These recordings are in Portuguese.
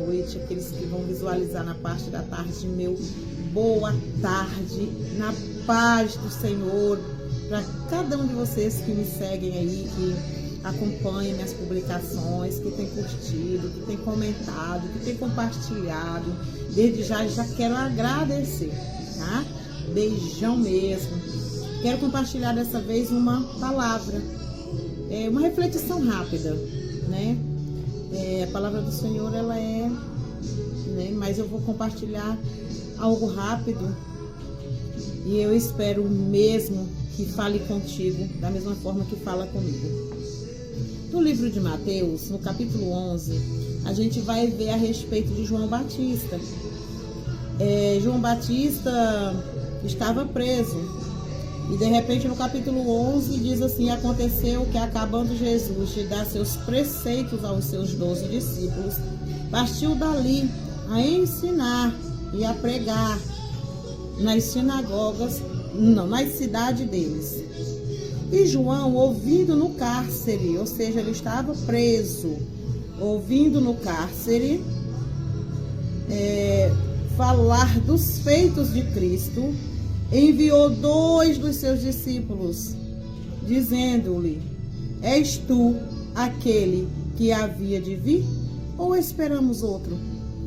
noite, aqueles que vão visualizar na parte da tarde, meu boa tarde, na paz do Senhor, para cada um de vocês que me seguem aí, que acompanham minhas publicações, que tem curtido, que tem comentado, que tem compartilhado. Desde já quero agradecer, tá? Beijão mesmo. Quero compartilhar dessa vez uma palavra, uma reflexão rápida, né? A palavra do Senhor, ela né? Mas eu vou compartilhar algo rápido e eu espero mesmo que fale contigo da mesma forma que fala comigo. No livro de Mateus, no capítulo 11, a gente vai ver a respeito de João Batista. João Batista estava preso e de repente no capítulo 11 diz assim: aconteceu que, acabando Jesus de dar seus preceitos aos seus 12 discípulos, partiu dali a ensinar e a pregar nas sinagogas, nas cidades deles. E João, ouvindo no cárcere, ou seja, ele estava preso, ouvindo no cárcere falar dos feitos de Cristo, enviou 2 dos seus discípulos, dizendo-lhe: és tu aquele que havia de vir, ou esperamos outro?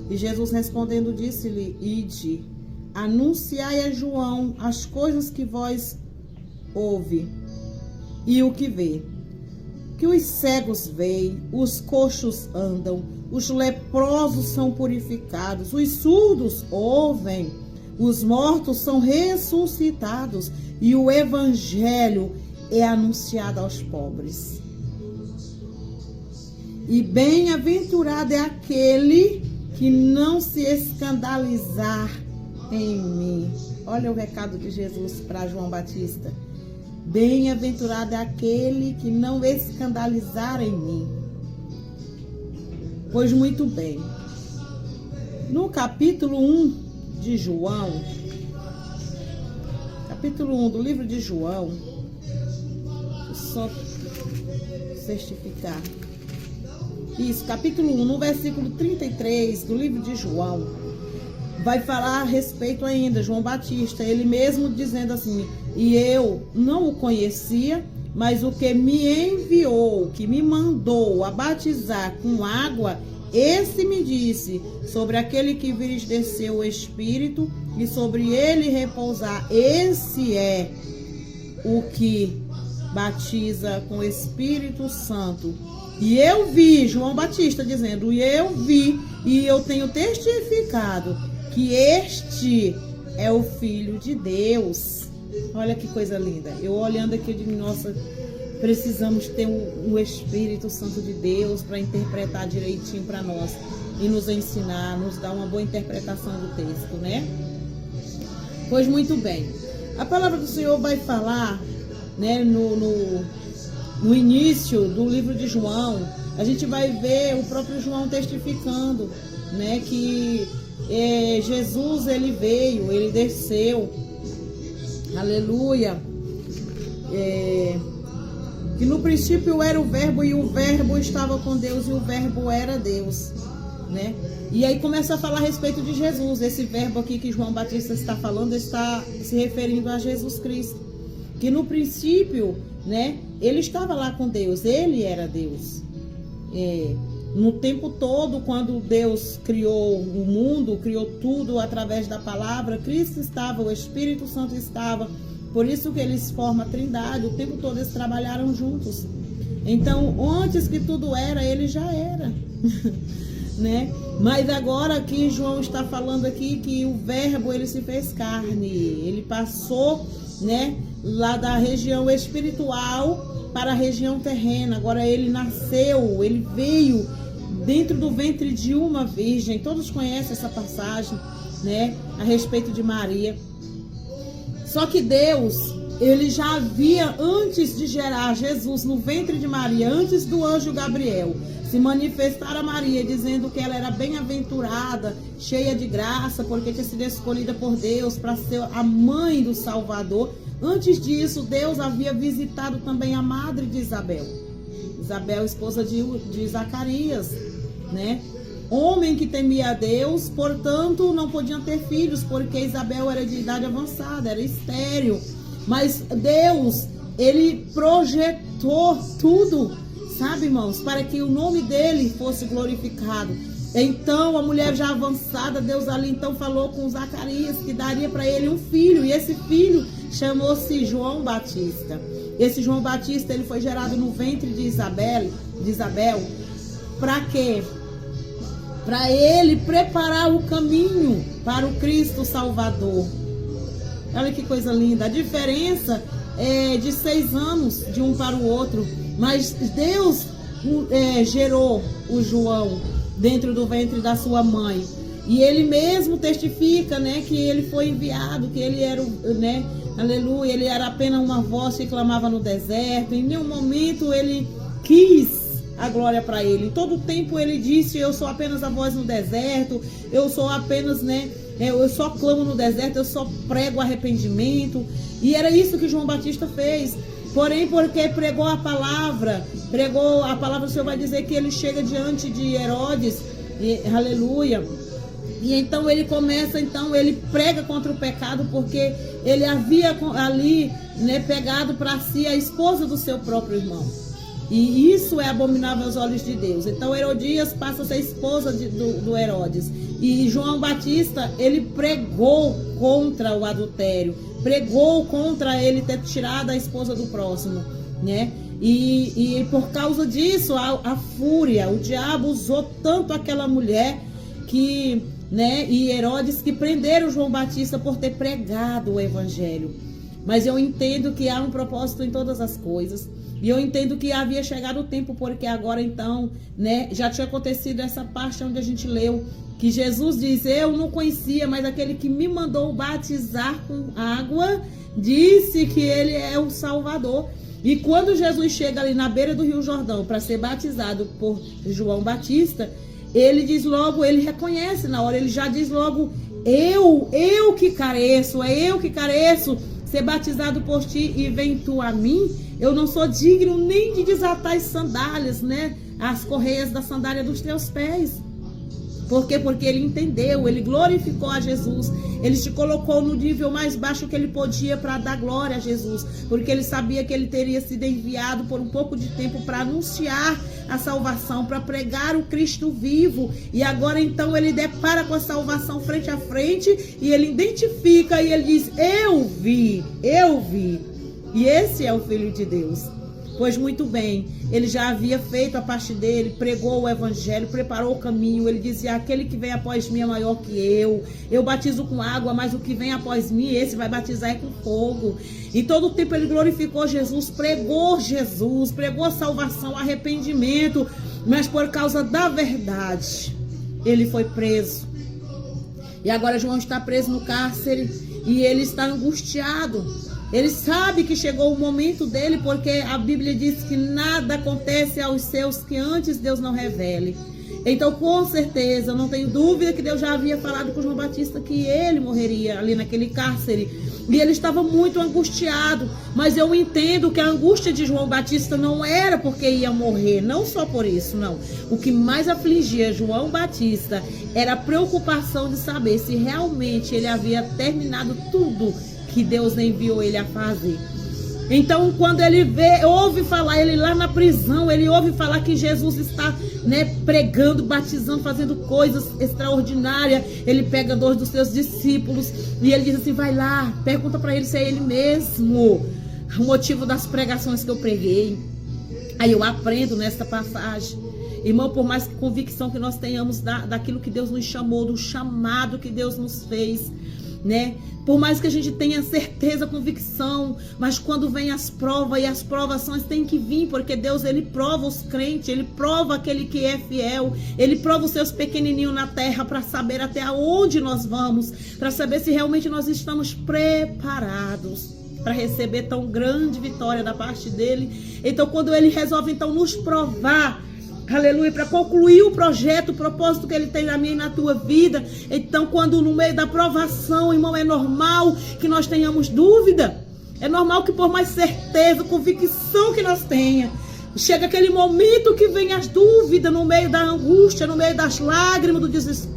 E Jesus respondendo disse-lhe: ide, anunciai a João as coisas que vós ouve e o que vê, que os cegos veem, os coxos andam, os leprosos são purificados, os surdos ouvem, os mortos são ressuscitados e o evangelho é anunciado aos pobres. E bem-aventurado é aquele que não se escandalizar em mim. Olha o recado de Jesus para João Batista. Bem-aventurado é aquele que não escandalizar em mim. Pois muito bem. No capítulo 1 de João, capítulo 1 do livro de João, só certificar. Isso, capítulo 1, no versículo 33 do livro de João, vai falar a respeito ainda, João Batista, ele mesmo dizendo assim: e eu não o conhecia, mas o que me enviou, que me mandou a batizar com água, esse me disse: sobre aquele que vires descer o Espírito e sobre ele repousar. Esse é o que batiza com o Espírito Santo. E eu vi, João Batista dizendo, e eu vi, e eu tenho testificado que este é o Filho de Deus. Olha que coisa linda. Eu olhando aqui, eu digo: nossa, precisamos ter o Espírito Santo de Deus para interpretar direitinho para nós e nos ensinar, nos dar uma boa interpretação do texto, né? Pois muito bem. A palavra do Senhor vai falar, né, no início do livro de João, a gente vai ver o próprio João testificando, né, que Jesus, ele veio, ele desceu, aleluia, que no princípio era o verbo e o verbo estava com Deus e o verbo era Deus, né? E aí começa a falar a respeito de Jesus. Esse verbo aqui que João Batista está falando está se referindo a Jesus Cristo, que no princípio, né, ele estava lá com Deus, ele era Deus. No tempo todo, quando Deus criou o mundo, criou tudo através da palavra, Cristo estava, o Espírito Santo estava. Por isso que eles formam a trindade, o tempo todo eles trabalharam juntos. Então, antes que tudo era, ele já era. Né? Mas agora aqui João está falando aqui que o verbo, ele se fez carne, ele passou, né, lá da região espiritual para a região terrena. Agora ele nasceu, ele veio dentro do ventre de uma virgem. Todos conhecem essa passagem, né, a respeito de Maria. Só que Deus, ele já havia, antes de gerar Jesus no ventre de Maria, antes do anjo Gabriel se manifestar a Maria, dizendo que ela era bem-aventurada, cheia de graça, porque tinha sido escolhida por Deus para ser a mãe do Salvador. Antes disso, Deus havia visitado também a madre de Isabel, esposa de Zacarias, né? homem que temia a Deus, portanto não podiam ter filhos, porque Isabel era de idade avançada, era estéril. Mas Deus, ele projetou tudo, sabe, irmãos, para que o nome dele fosse glorificado. Então, a mulher já avançada, Deus ali então falou com Zacarias que daria para ele um filho, e esse filho chamou-se João Batista. Esse João Batista, ele foi gerado no ventre de Isabel, para quê? Para ele preparar o caminho para o Cristo Salvador. Olha que coisa linda. A diferença é de 6 anos de um para o outro, mas Deus gerou o João dentro do ventre da sua mãe. E ele mesmo testifica, né, que ele foi enviado, que ele era, né, aleluia, ele era apenas uma voz que clamava no deserto. Em nenhum momento ele quis a glória para ele. Em todo o tempo ele disse: eu sou apenas a voz no deserto, eu sou apenas, né, eu só clamo no deserto, eu só prego arrependimento. E era isso que João Batista fez. Porém, porque pregou a palavra, o Senhor vai dizer que ele chega diante de Herodes, aleluia. E então ele começa, então ele prega contra o pecado, porque ele havia ali, né, pegado para si a esposa do seu próprio irmão. E isso é abominável aos olhos de Deus. Então Herodias passa a ser esposa do Herodes. E João Batista, ele pregou contra o adultério, pregou contra ele ter tirado a esposa do próximo, né? E por causa disso, a fúria, o diabo usou tanto aquela mulher que, né, e Herodes, que prenderam João Batista por ter pregado o evangelho. Mas eu entendo que há um propósito em todas as coisas. E eu entendo que havia chegado o tempo, porque agora então, né, já tinha acontecido essa parte onde a gente leu, que Jesus diz: eu não conhecia, mas aquele que me mandou batizar com água, disse que ele é o Salvador. E quando Jesus chega ali na beira do Rio Jordão para ser batizado por João Batista, ele diz logo, ele reconhece na hora, ele já diz logo: eu que careço, ser batizado por ti, e vem tu a mim? Eu não sou digno nem de desatar as sandálias, né? As correias da sandália dos teus pés. Por quê? Porque ele entendeu, ele glorificou a Jesus. Ele se colocou no nível mais baixo que ele podia para dar glória a Jesus. Porque ele sabia que ele teria sido enviado por um pouco de tempo para anunciar a salvação, para pregar o Cristo vivo. E agora então ele depara com a salvação frente a frente, e ele identifica e ele diz: eu vi. E esse é o Filho de Deus. Pois muito bem, ele já havia feito a parte dele, pregou o evangelho, preparou o caminho. Ele dizia: aquele que vem após mim é maior que eu batizo com água, mas o que vem após mim, esse vai batizar com fogo. E todo o tempo ele glorificou Jesus, pregou a salvação, arrependimento. Mas por causa da verdade, ele foi preso. E agora João está preso no cárcere, e ele está angustiado. Ele sabe que chegou o momento dele, porque a Bíblia diz que nada acontece aos seus que antes Deus não revele. Então, com certeza, eu não tenho dúvida que Deus já havia falado com João Batista que ele morreria ali naquele cárcere. E ele estava muito angustiado. Mas eu entendo que a angústia de João Batista não era porque ia morrer, não só por isso, não. O que mais afligia João Batista era a preocupação de saber se realmente ele havia terminado tudo que Deus enviou ele a fazer. Então, quando ele ouve falar, ele lá na prisão, ele ouve falar que Jesus está, né, pregando, batizando, fazendo coisas extraordinárias. Ele pega 2 dos seus discípulos e ele diz assim: vai lá, pergunta para ele se é ele mesmo o motivo das pregações que eu preguei. Aí eu aprendo nesta passagem, irmão, por mais convicção que nós tenhamos daquilo que Deus nos chamou, do chamado que Deus nos fez, né? Por mais que a gente tenha certeza, convicção, mas quando vem as provas, e as provações têm que vir, porque Deus, ele prova os crentes, ele prova aquele que é fiel, ele prova os seus pequenininhos na terra para saber até onde nós vamos, para saber se realmente nós estamos preparados para receber tão grande vitória da parte dele. Então, quando ele resolve então nos provar, aleluia, para concluir o projeto, o propósito que ele tem na minha e na tua vida. Então, quando no meio da provação, irmão, é normal que nós tenhamos dúvida. É normal que por mais certeza, convicção que nós tenha, Chega aquele momento que vem as dúvidas no meio da angústia, no meio das lágrimas, do desespero.